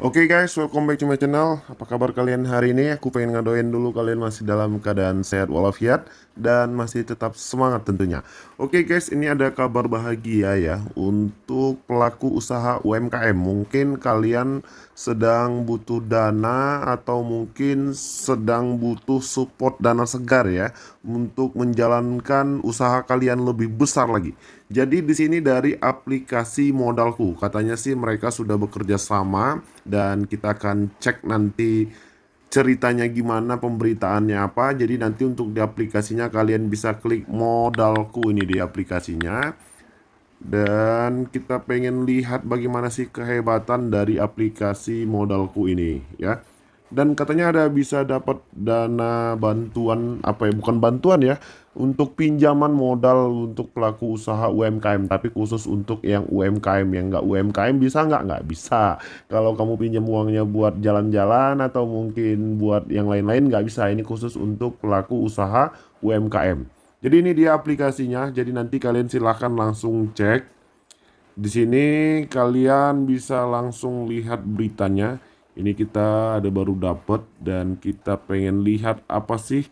Oke guys, welcome back to my channel. Apa kabar kalian hari ini? Aku pengen ngadoin dulu kalian masih dalam keadaan sehat walafiat dan masih tetap semangat tentunya. Oke guys, ini ada kabar bahagia ya untuk pelaku usaha UMKM. Mungkin kalian sedang butuh dana atau mungkin sedang butuh support dana segar ya untuk menjalankan usaha kalian lebih besar lagi. Jadi di sini dari aplikasi Modalku, katanya sih mereka sudah bekerja sama dan kita akan cek nanti ceritanya gimana, pemberitaannya apa. Jadi nanti untuk di aplikasinya kalian bisa klik Modalku ini di aplikasinya. Dan kita pengen lihat bagaimana sih kehebatan dari aplikasi Modalku ini ya. Dan katanya ada bisa dapat dana bantuan apa ya, bukan bantuan ya, untuk pinjaman modal untuk pelaku usaha UMKM, tapi khusus untuk yang UMKM. Yang nggak UMKM bisa nggak bisa. Kalau kamu pinjam uangnya buat jalan-jalan atau mungkin buat yang lain-lain nggak bisa. Ini khusus untuk pelaku usaha UMKM. Jadi ini dia aplikasinya. Jadi nanti kalian silahkan langsung cek. Di sini kalian bisa langsung lihat beritanya. Ini kita ada baru dapat dan kita pengen lihat apa sih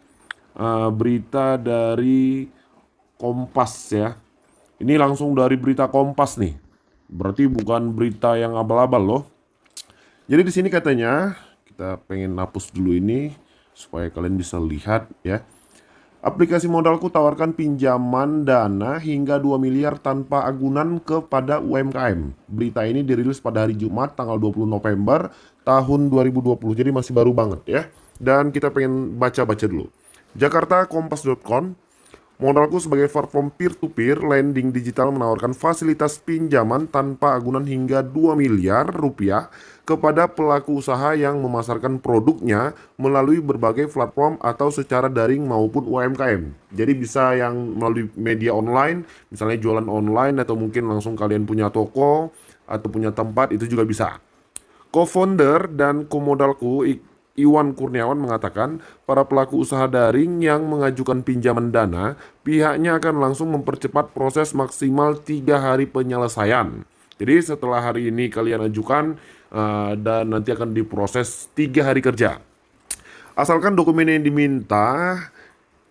berita dari Kompas ya. Ini langsung dari berita Kompas nih. Berarti bukan berita yang abal-abal loh. Jadi di sini katanya kita pengen hapus dulu ini supaya kalian bisa lihat ya. Aplikasi Modalku tawarkan pinjaman dana hingga 2 miliar tanpa agunan kepada UMKM. Berita ini dirilis pada hari Jumat tanggal 20 November tahun 2020. Jadi masih baru banget ya. Dan kita pengen baca-baca dulu. Jakarta Kompas.com. Modalku sebagai platform peer-to-peer lending digital menawarkan fasilitas pinjaman tanpa agunan hingga 2 miliar rupiah kepada pelaku usaha yang memasarkan produknya melalui berbagai platform atau secara daring maupun UMKM. Jadi bisa yang melalui media online, misalnya jualan online atau mungkin langsung kalian punya toko atau punya tempat, itu juga bisa. Co-founder dan komodalku Iwan Kurniawan mengatakan, para pelaku usaha daring yang mengajukan pinjaman dana, pihaknya akan langsung mempercepat proses maksimal 3 hari penyelesaian. Jadi setelah hari ini kalian ajukan dan nanti akan diproses 3 hari kerja. Asalkan dokumen yang diminta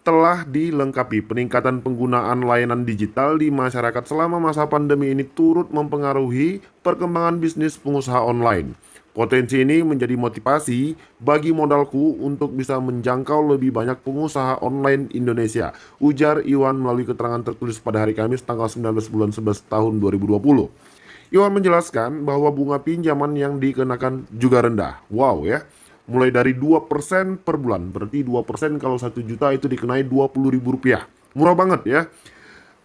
telah dilengkapi. Peningkatan penggunaan layanan digital di masyarakat selama masa pandemi ini turut mempengaruhi perkembangan bisnis pengusaha online. Potensi ini menjadi motivasi bagi Modalku untuk bisa menjangkau lebih banyak pengusaha online Indonesia, ujar Iwan melalui keterangan tertulis pada hari Kamis tanggal 19 bulan 11 tahun 2020. Iwan menjelaskan bahwa bunga pinjaman yang dikenakan juga rendah. Wow ya. Mulai dari 2% per bulan. Berarti 2% kalau 1 juta itu dikenai Rp20.000. Murah banget ya.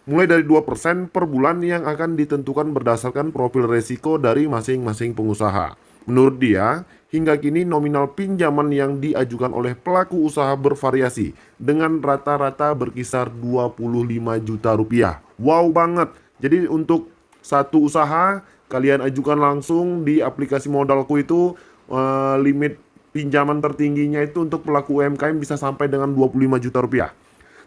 Mulai dari 2% per bulan yang akan ditentukan berdasarkan profil resiko dari masing-masing pengusaha. Menurut dia, hingga kini nominal pinjaman yang diajukan oleh pelaku usaha bervariasi dengan rata-rata berkisar 25 juta rupiah. Wow banget. Jadi untuk satu usaha kalian ajukan langsung di aplikasi Modalku itu, limit pinjaman tertingginya itu untuk pelaku UMKM bisa sampai dengan 25 juta rupiah.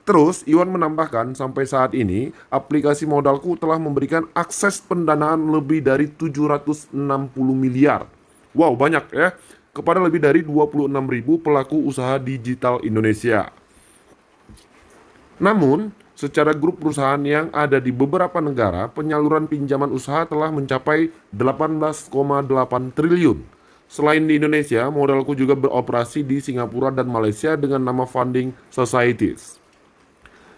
Terus, Iwan menambahkan sampai saat ini, aplikasi Modalku telah memberikan akses pendanaan lebih dari 760 miliar. Wow, banyak ya. Kepada lebih dari 26.000 pelaku usaha digital Indonesia. Namun, secara grup perusahaan yang ada di beberapa negara, penyaluran pinjaman usaha telah mencapai 18,8 triliun. Selain di Indonesia, Modalku juga beroperasi di Singapura dan Malaysia dengan nama Funding Societies.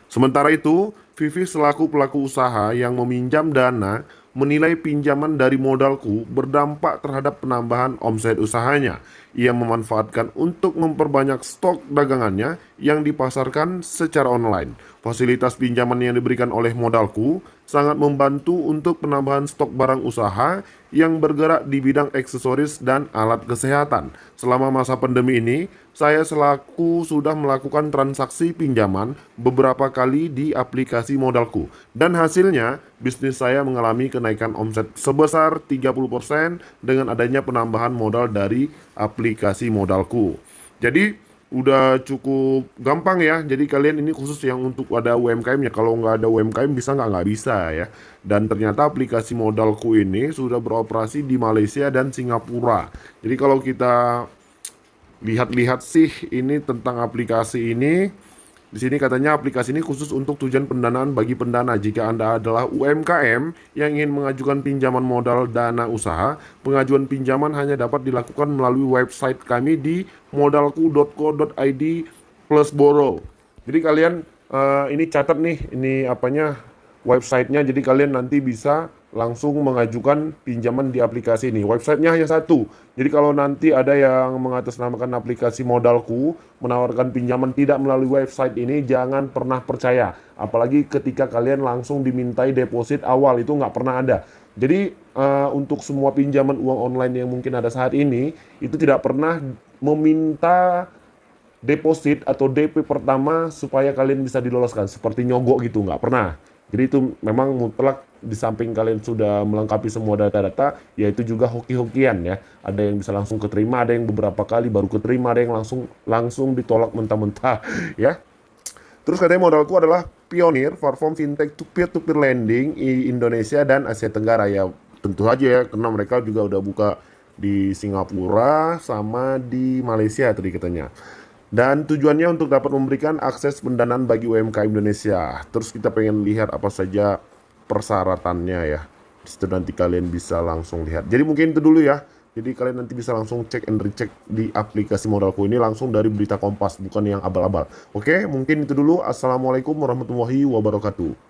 Sementara itu, Vivi selaku pelaku usaha yang meminjam dana menilai pinjaman dari Modalku berdampak terhadap penambahan omset usahanya. Ia memanfaatkan untuk memperbanyak stok dagangannya yang dipasarkan secara online. Fasilitas pinjaman yang diberikan oleh Modalku sangat membantu untuk penambahan stok barang usaha yang bergerak di bidang aksesoris dan alat kesehatan. Selama masa pandemi ini, saya selaku sudah melakukan transaksi pinjaman beberapa kali di aplikasi Modalku. Dan hasilnya, bisnis saya mengalami kenaikan omset sebesar 30% dengan adanya penambahan modal dari aplikasi Modalku. Jadi, udah cukup gampang ya. Jadi kalian ini khusus yang untuk ada UMKM-nya. Kalau nggak ada UMKM bisa nggak bisa ya. Dan ternyata aplikasi Modalku ini sudah beroperasi di Malaysia dan Singapura. Jadi kalau kita lihat-lihat sih ini tentang aplikasi ini. Di sini katanya aplikasi ini khusus untuk tujuan pendanaan bagi pendana. Jika Anda adalah UMKM yang ingin mengajukan pinjaman modal dana usaha, pengajuan pinjaman hanya dapat dilakukan melalui website kami di modalku.co.id plus borrow. Jadi kalian ini catat nih, ini apanya websitenya. Jadi kalian nanti bisa langsung mengajukan pinjaman di aplikasi ini. Websitenya hanya satu. Jadi kalau nanti ada yang mengatasnamakan aplikasi Modalku menawarkan pinjaman tidak melalui website ini, jangan pernah percaya. Apalagi ketika kalian langsung dimintai deposit awal, itu nggak pernah ada. Jadi untuk semua pinjaman uang online yang mungkin ada saat ini, itu tidak pernah meminta deposit atau DP pertama supaya kalian bisa diloloskan. Seperti nyogok gitu, nggak pernah. Jadi itu memang mutlak, di samping kalian sudah melengkapi semua data-data, yaitu juga hoki-hokian ya. Ada yang bisa langsung keterima, ada yang beberapa kali baru keterima, ada yang langsung ditolak mentah-mentah ya. Terus katanya Modalku adalah pionir platform fintech to peer-to-peer lending di Indonesia dan Asia Tenggara ya. Tentu aja ya, karena mereka juga udah buka di Singapura sama di Malaysia tadi katanya. Dan tujuannya untuk dapat memberikan akses pendanaan bagi UMKM Indonesia. Terus kita pengen lihat apa saja persyaratannya ya. Di situ nanti kalian bisa langsung lihat. Jadi mungkin itu dulu ya. Jadi kalian nanti bisa langsung cek and recheck di aplikasi Modalku ini langsung dari berita Kompas, bukan yang abal-abal. Oke, mungkin itu dulu. Assalamualaikum warahmatullahi wabarakatuh.